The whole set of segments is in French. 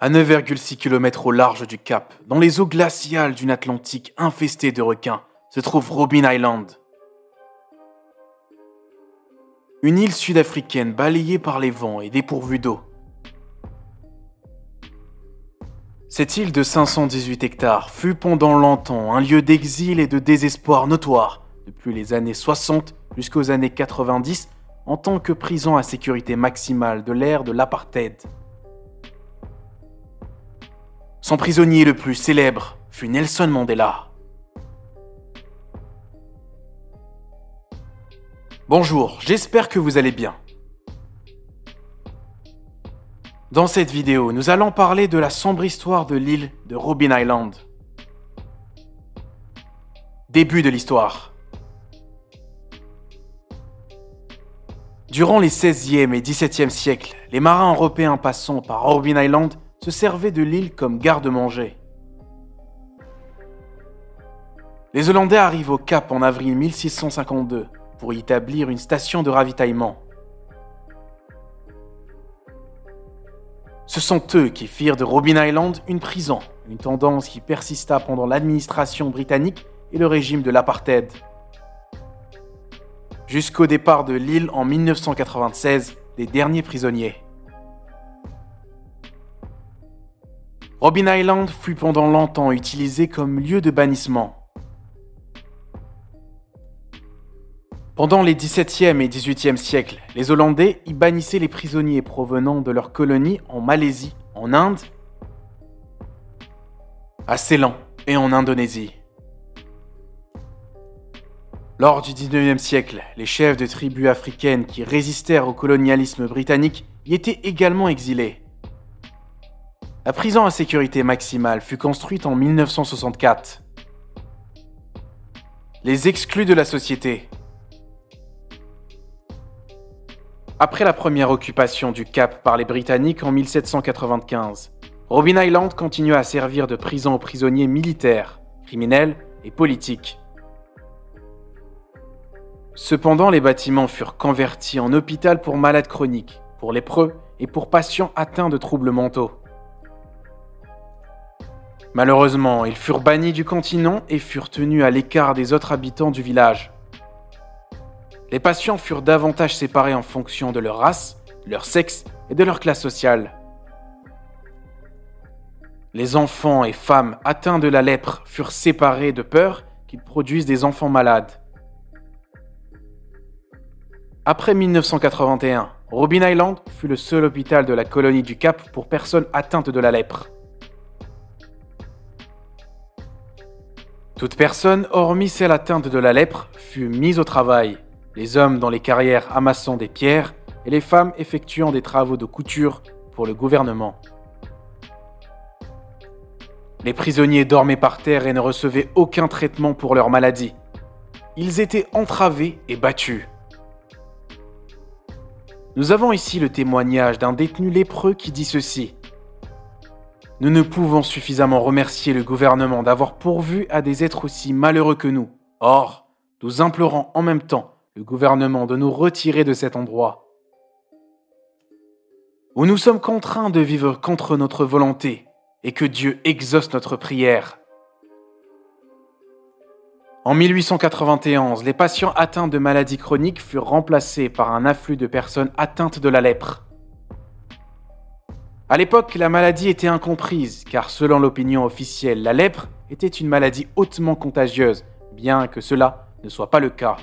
À 9,6 km au large du Cap, dans les eaux glaciales d'une Atlantique infestée de requins, se trouve Robben Island. Une île sud-africaine balayée par les vents et dépourvue d'eau. Cette île de 518 hectares fut pendant longtemps un lieu d'exil et de désespoir notoire, depuis les années 60 jusqu'aux années 90, en tant que prison à sécurité maximale de l'ère de l'apartheid. Son prisonnier le plus célèbre fut Nelson Mandela. Bonjour, j'espère que vous allez bien. Dans cette vidéo, nous allons parler de la sombre histoire de l'île de Robben Island. Début de l'histoire. Durant les 16e et 17e siècles, les marins européens passant par Robben Island se servaient de l'île comme garde-manger. Les Hollandais arrivent au Cap en avril 1652 pour y établir une station de ravitaillement. Ce sont eux qui firent de Robben Island une prison, une tendance qui persista pendant l'administration britannique et le régime de l'apartheid. Jusqu'au départ de l'île en 1996 des derniers prisonniers. Robben Island fut pendant longtemps utilisé comme lieu de bannissement. Pendant les 17e et 18e siècles, les Hollandais y bannissaient les prisonniers provenant de leurs colonies en Malaisie, en Inde, à Ceylan et en Indonésie. Lors du 19e siècle, les chefs de tribus africaines qui résistèrent au colonialisme britannique y étaient également exilés. La prison à sécurité maximale fut construite en 1964. Les exclus de la société. Après la première occupation du Cap par les Britanniques en 1795, Robben Island continua à servir de prison aux prisonniers militaires, criminels et politiques. Cependant, les bâtiments furent convertis en hôpital pour malades chroniques, pour lépreux et pour patients atteints de troubles mentaux. Malheureusement, ils furent bannis du continent et furent tenus à l'écart des autres habitants du village. Les patients furent davantage séparés en fonction de leur race, de leur sexe et de leur classe sociale. Les enfants et femmes atteints de la lèpre furent séparés de peur qu'ils produisent des enfants malades. Après 1981, Robben Island fut le seul hôpital de la colonie du Cap pour personnes atteintes de la lèpre. Toute personne, hormis celle atteinte de la lèpre, fut mise au travail, les hommes dans les carrières amassant des pierres et les femmes effectuant des travaux de couture pour le gouvernement. Les prisonniers dormaient par terre et ne recevaient aucun traitement pour leur maladie. Ils étaient entravés et battus. Nous avons ici le témoignage d'un détenu lépreux qui dit ceci. Nous ne pouvons suffisamment remercier le gouvernement d'avoir pourvu à des êtres aussi malheureux que nous. Or, nous implorons en même temps le gouvernement de nous retirer de cet endroit où nous sommes contraints de vivre contre notre volonté et que Dieu exauce notre prière. En 1891, les patients atteints de maladies chroniques furent remplacés par un afflux de personnes atteintes de la lèpre. À l'époque, la maladie était incomprise, car selon l'opinion officielle, la lèpre était une maladie hautement contagieuse, bien que cela ne soit pas le cas.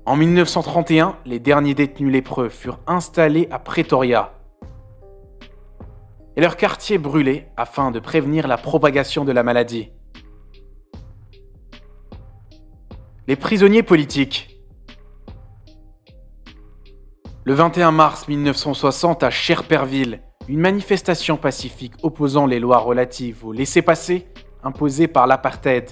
En 1931, les derniers détenus lépreux furent installés à Pretoria et leur quartier brûlé afin de prévenir la propagation de la maladie. Les prisonniers politiques. Le 21 mars 1960 à Scherperville, une manifestation pacifique opposant les lois relatives au laissez-passer imposées par l'apartheid.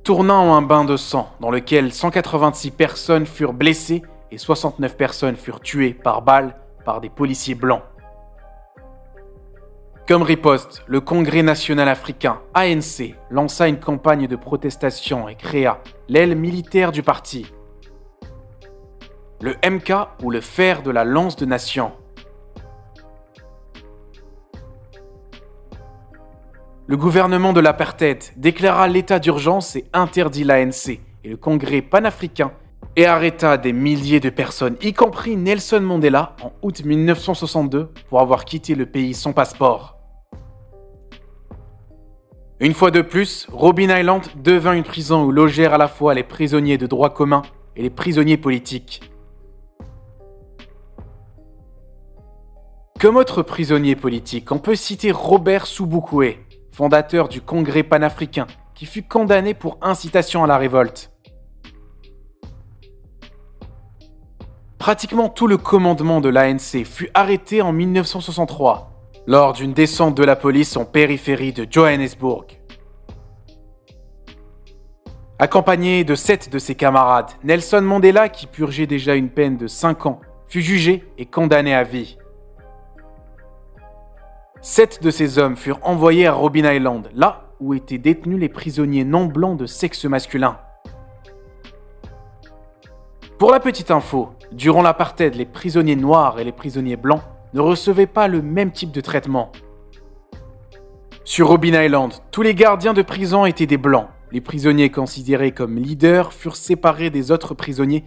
Tournant en un bain de sang dans lequel 186 personnes furent blessées et 69 personnes furent tuées par balles par des policiers blancs. Comme riposte, le Congrès national africain, ANC, lança une campagne de protestation et créa l'aile militaire du parti. le MK ou le fer de la lance de nation. Le gouvernement de l'apartheid déclara l'état d'urgence et interdit l'ANC et le Congrès panafricain et arrêta des milliers de personnes, y compris Nelson Mandela, en août 1962 pour avoir quitté le pays sans passeport. Une fois de plus, Robben Island devint une prison où logèrent à la fois les prisonniers de droit commun et les prisonniers politiques. Comme autre prisonnier politique, on peut citer Robert Sobukwe, fondateur du Congrès panafricain, qui fut condamné pour incitation à la révolte. Pratiquement tout le commandement de l'ANC fut arrêté en 1963, lors d'une descente de la police en périphérie de Johannesburg. Accompagné de 7 de ses camarades, Nelson Mandela, qui purgeait déjà une peine de 5 ans, fut jugé et condamné à vie. 7 de ces hommes furent envoyés à Robben Island, là où étaient détenus les prisonniers non blancs de sexe masculin. Pour la petite info, durant l'apartheid, les prisonniers noirs et les prisonniers blancs ne recevaient pas le même type de traitement. Sur Robben Island, tous les gardiens de prison étaient des blancs. Les prisonniers considérés comme leaders furent séparés des autres prisonniers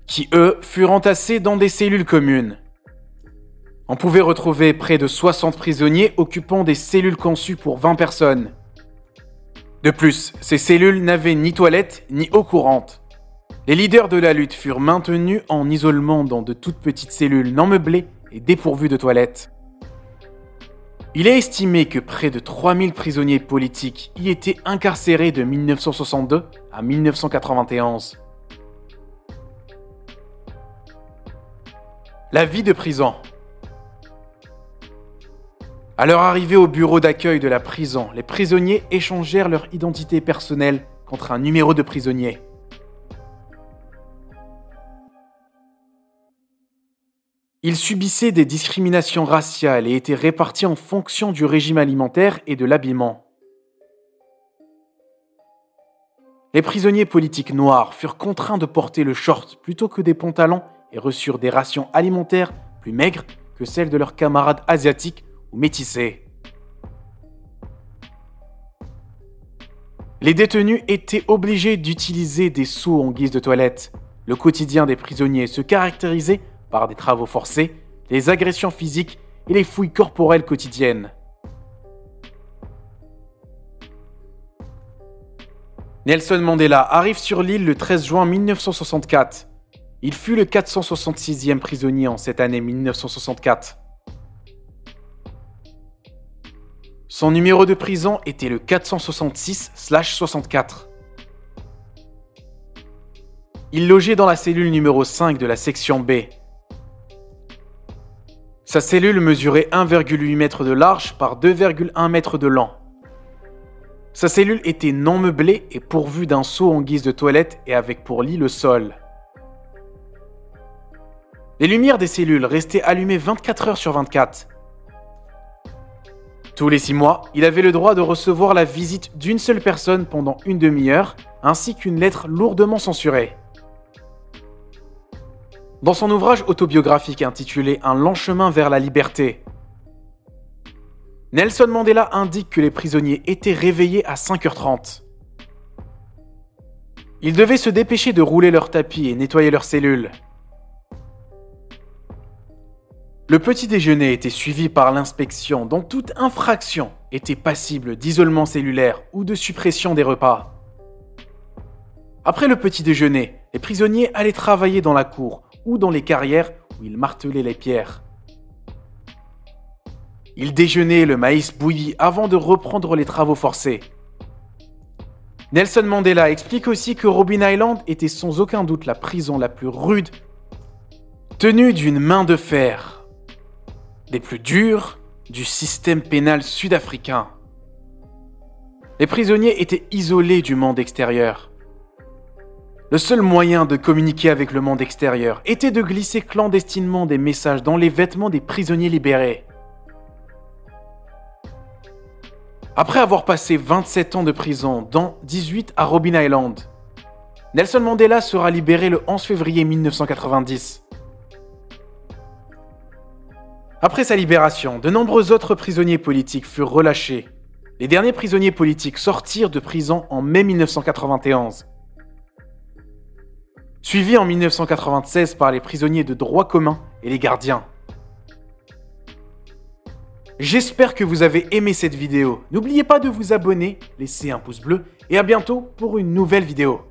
qui, eux, furent entassés dans des cellules communes. On pouvait retrouver près de 60 prisonniers occupant des cellules conçues pour 20 personnes. De plus, ces cellules n'avaient ni toilettes ni eau courante. Les leaders de la lutte furent maintenus en isolement dans de toutes petites cellules non meublées et dépourvues de toilettes. Il est estimé que près de 3000 prisonniers politiques y étaient incarcérés de 1962 à 1991. La vie de prison. À leur arrivée au bureau d'accueil de la prison, les prisonniers échangèrent leur identité personnelle contre un numéro de prisonnier. Ils subissaient des discriminations raciales et étaient répartis en fonction du régime alimentaire et de l'habillement. Les prisonniers politiques noirs furent contraints de porter le short plutôt que des pantalons et reçurent des rations alimentaires plus maigres que celles de leurs camarades asiatiques ou métissés. Les détenus étaient obligés d'utiliser des seaux en guise de toilette. Le quotidien des prisonniers se caractérisait par des travaux forcés, les agressions physiques et les fouilles corporelles quotidiennes. Nelson Mandela arrive sur l'île le 13 juin 1964. Il fut le 466e prisonnier en cette année 1964. Son numéro de prison était le 466/64. Il logeait dans la cellule numéro 5 de la section B. Sa cellule mesurait 1,8 m de large par 2,1 m de long. Sa cellule était non meublée et pourvue d'un seau en guise de toilette et avec pour lit le sol. Les lumières des cellules restaient allumées 24 heures sur 24. Tous les 6 mois, il avait le droit de recevoir la visite d'une seule personne pendant une demi-heure, ainsi qu'une lettre lourdement censurée. Dans son ouvrage autobiographique intitulé « Un long chemin vers la liberté », Nelson Mandela indique que les prisonniers étaient réveillés à 5h30. Ils devaient se dépêcher de rouler leurs tapis et nettoyer leurs cellules. Le petit déjeuner était suivi par l'inspection, dont toute infraction était passible d'isolement cellulaire ou de suppression des repas. Après le petit déjeuner, les prisonniers allaient travailler dans la cour ou dans les carrières où ils martelaient les pierres. Ils déjeunaient le maïs bouilli avant de reprendre les travaux forcés. Nelson Mandela explique aussi que Robben Island était sans aucun doute la prison la plus rude, tenue d'une main de fer, des plus dures du système pénal sud-africain. Les prisonniers étaient isolés du monde extérieur. Le seul moyen de communiquer avec le monde extérieur était de glisser clandestinement des messages dans les vêtements des prisonniers libérés. Après avoir passé 27 ans de prison, dont 18 à Robben Island, Nelson Mandela sera libéré le 11 février 1990. Après sa libération, de nombreux autres prisonniers politiques furent relâchés. Les derniers prisonniers politiques sortirent de prison en mai 1991. Suivis en 1996 par les prisonniers de droit commun et les gardiens. J'espère que vous avez aimé cette vidéo. N'oubliez pas de vous abonner, laisser un pouce bleu et à bientôt pour une nouvelle vidéo.